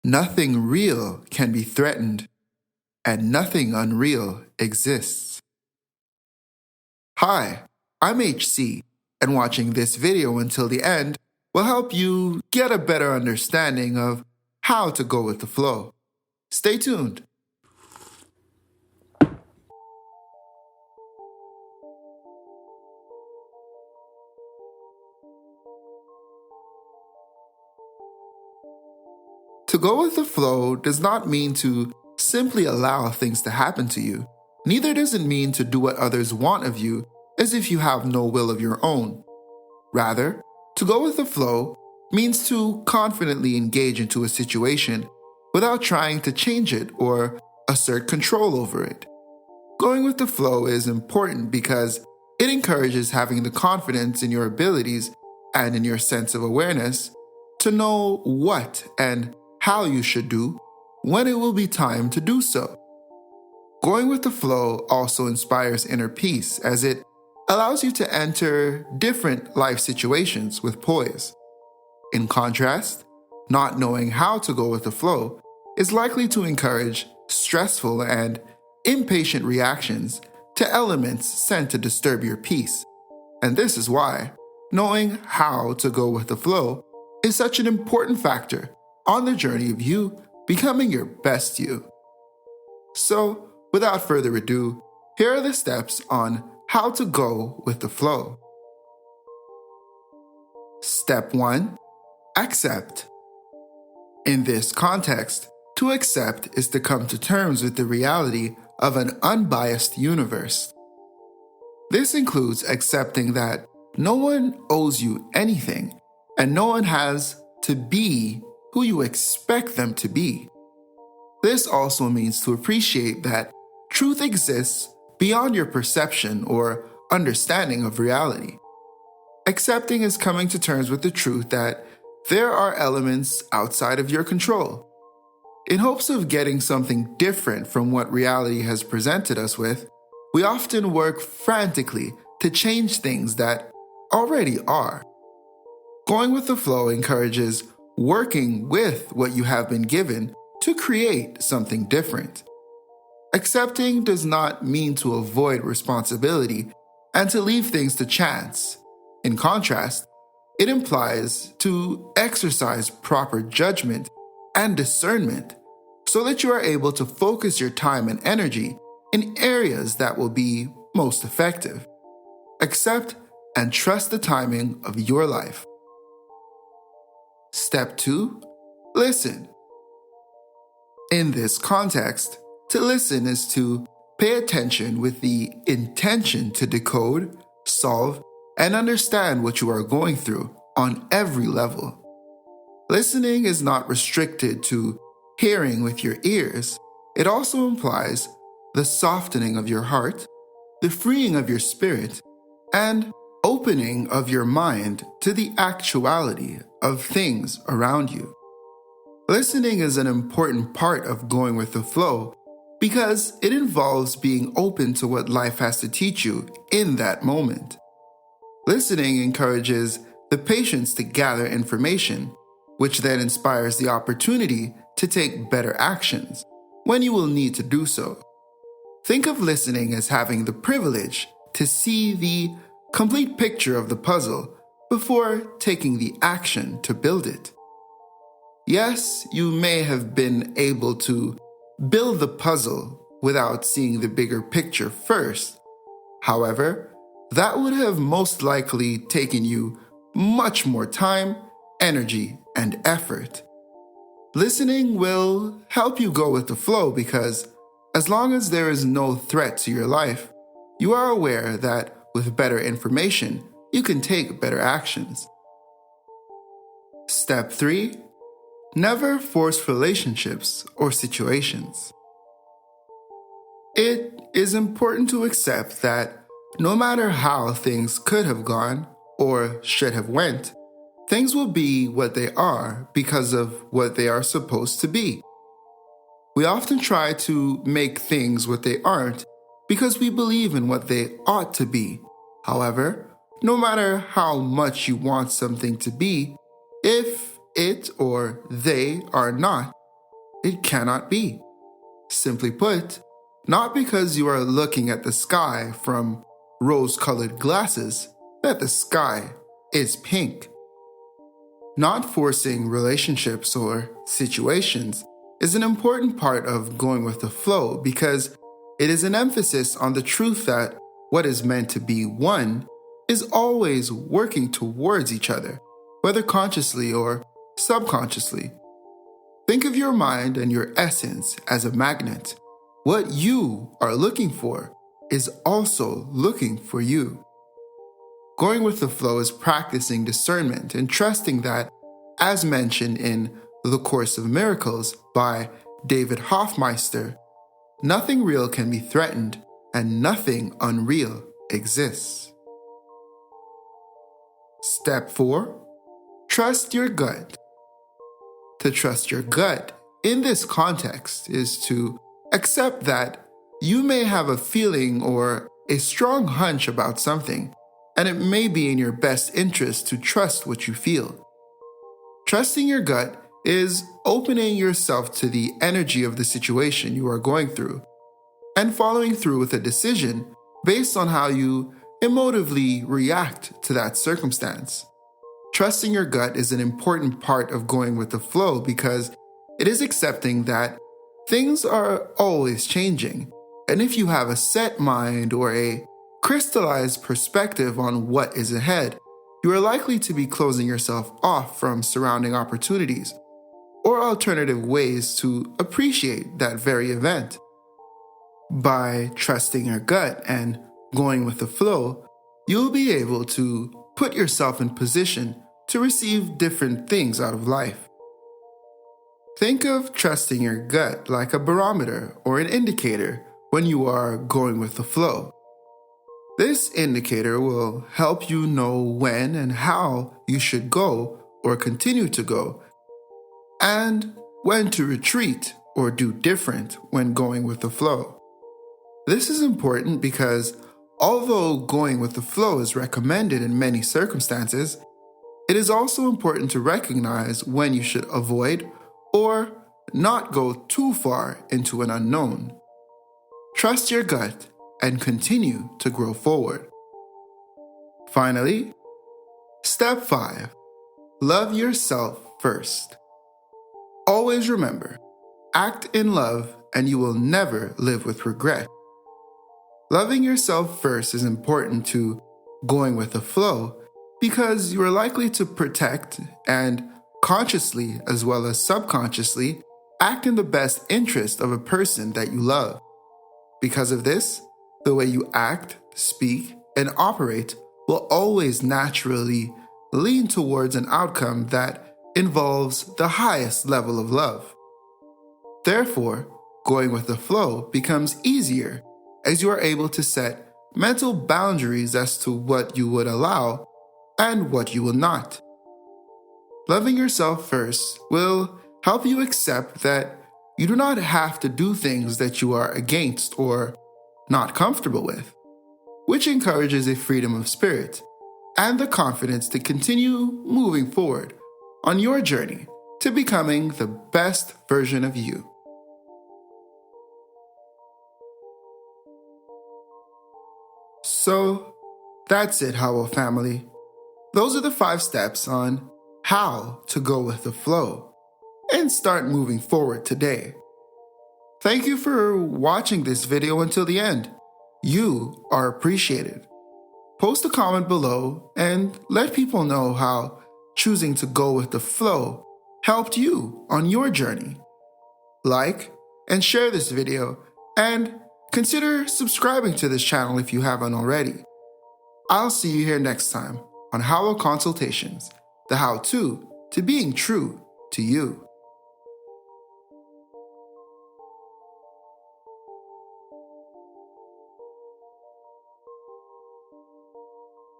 Nothing real can be threatened, and nothing unreal exists. Hi, I'm HC, and watching this video until the end will help you get a better understanding of how to go with the flow. Stay tuned. To go with the flow does not mean to simply allow things to happen to you. Neither does it mean to do what others want of you as if you have no will of your own. Rather, to go with the flow means to confidently engage into a situation without trying to change it or assert control over it. Going with the flow is important because it encourages having the confidence in your abilities and in your sense of awareness to know what and how you should do when it will be time to do so. Going with the flow also inspires inner peace as it allows you to enter different life situations with poise. In contrast, not knowing how to go with the flow is likely to encourage stressful and impatient reactions to elements sent to disturb your peace. And this is why knowing how to go with the flow is such an important factor on the journey of you becoming your best you. So, without further ado, here are the steps on how to go with the flow. Step 1. Accept. In this context, to accept is to come to terms with the reality of an unbiased universe. This includes accepting that no one owes you anything and no one has to be who you expect them to be. This also means to appreciate that truth exists beyond your perception or understanding of reality. Accepting is coming to terms with the truth that there are elements outside of your control. In hopes of getting something different from what reality has presented us with, we often work frantically to change things that already are. Going with the flow encourages working with what you have been given to create something different. Accepting does not mean to avoid responsibility and to leave things to chance. In contrast, it implies to exercise proper judgment and discernment so that you are able to focus your time and energy in areas that will be most effective. Accept and trust the timing of your life. Step 2. Listen. In this context, to listen is to pay attention with the intention to decode, solve, and understand what you are going through on every level. Listening is not restricted to hearing with your ears. It also implies the softening of your heart, the freeing of your spirit, and opening of your mind to the actuality of things around you. Listening is an important part of going with the flow because it involves being open to what life has to teach you in that moment. Listening encourages the patience to gather information, which then inspires the opportunity to take better actions when you will need to do so. Think of listening as having the privilege to see the complete picture of the puzzle before taking the action to build it. Yes, you may have been able to build the puzzle without seeing the bigger picture first. However, that would have most likely taken you much more time, energy, and effort. Listening will help you go with the flow because as long as there is no threat to your life, you are aware that with better information, you can take better actions. Step 3. Never force relationships or situations. It is important to accept that no matter how things could have gone or should have went, things will be what they are because of what they are supposed to be. We often try to make things what they aren't because we believe in what they ought to be. However, no matter how much you want something to be, if it or they are not, it cannot be. Simply put, not because you are looking at the sky from rose-colored glasses that the sky is pink. Not forcing relationships or situations is an important part of going with the flow because it is an emphasis on the truth that what is meant to be one is always working towards each other, whether consciously or subconsciously. Think of your mind and your essence as a magnet. What you are looking for is also looking for you. Going with the flow is practicing discernment and trusting that, as mentioned in The Course of Miracles by David Hoffmeister, nothing real can be threatened and nothing unreal exists. Step 4. Trust your gut. To trust your gut in this context is to accept that you may have a feeling or a strong hunch about something, and it may be in your best interest to trust what you feel. Trusting your gut is opening yourself to the energy of the situation you are going through and following through with a decision based on how you emotively react to that circumstance. Trusting your gut is an important part of going with the flow because it is accepting that things are always changing, and if you have a set mind or a crystallized perspective on what is ahead, you are likely to be closing yourself off from surrounding opportunities or alternative ways to appreciate that very event. By trusting your gut and going with the flow, you'll be able to put yourself in position to receive different things out of life. Think of trusting your gut like a barometer or an indicator when you are going with the flow. This indicator will help you know when and how you should go or continue to go, and when to retreat or do different when going with the flow. This is important because although going with the flow is recommended in many circumstances, it is also important to recognize when you should avoid or not go too far into an unknown. Trust your gut and continue to grow forward. Finally, step 5. Love yourself first. Always remember, act in love and you will never live with regret. Loving yourself first is important to going with the flow because you are likely to protect and consciously as well as subconsciously act in the best interest of a person that you love. Because of this, the way you act, speak, and operate will always naturally lean towards an outcome that involves the highest level of love. Therefore, going with the flow becomes easier as you are able to set mental boundaries as to what you would allow and what you will not. Loving yourself first will help you accept that you do not have to do things that you are against or not comfortable with, which encourages a freedom of spirit and the confidence to continue moving forward on your journey to becoming the best version of you. So, that's it, Howell family. Those are the 5 steps on how to go with the flow and start moving forward today. Thank you for watching this video until the end. You are appreciated. Post a comment below and let people know how choosing to go with the flow helped you on your journey. Like and share this video and consider subscribing to this channel if you haven't already. I'll see you here next time on Howell Consultations, the how-to being true to you.